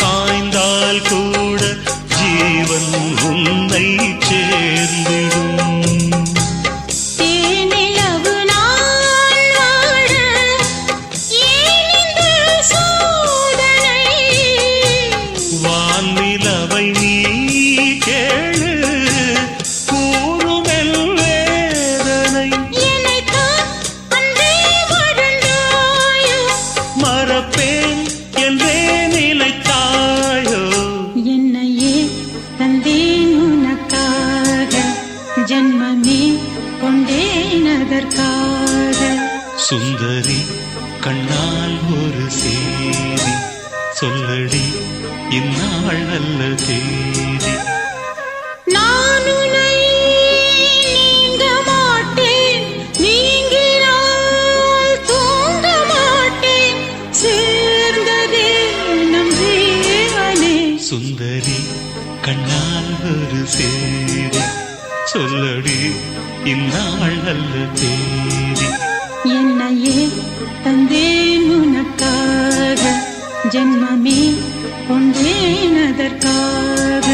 சாய்ந்தால் கூட ஜீவன் உன்னை சேர்ந்திடும். வான்நிலவை நீ கேளு கூறுமெல் வேதனை மறப்பேன் என்றே நினைத்தாயோ. என்னையே தந்தேன் உனக்காக ஜன்மமே கொண்டேன் அதற்காக. சுந்தரி கண்ணால் ஒரு சேதி சொல்லடி இந்நாள் நல்ல தேதி. நான் உன்னை நீங்க மாட்டேன், நீங்கினால் தூங்க மாட்டேன், சேர்ந்ததே நம் ஜீவனே. சுந்தரி கண்ணால் ஒரு சேதி சொல்லடி இந்நாள் நல்ல தேதி. என்னையே தந்தேன் உனக்காக ஜன்மமே கொண்டேன் அதற்காக.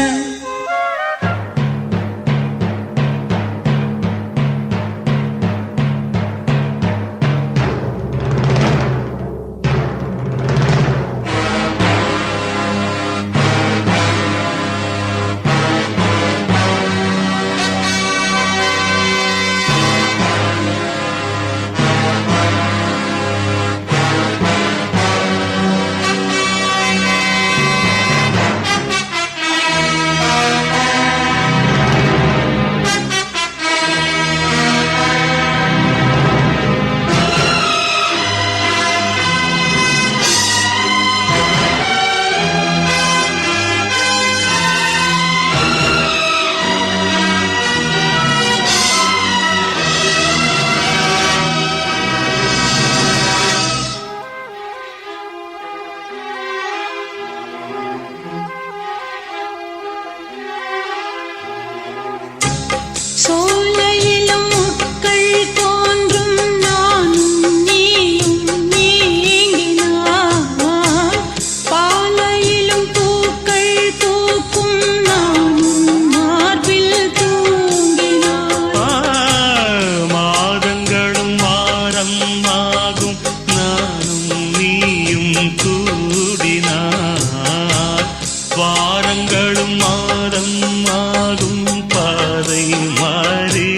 சோலையிலும் முட்கள் தோன்றும் நானும் நீயும் நீங்கினார், பாலையிலும் பூக்கள் பூக்கும் நானும் மார்பில் தூங்கினார். மாதங்களும் வாரம் ஆகும் நானும் நீயும் கூடினார், வாரங்களும் மாதம் ஆகும் பாதை மாறி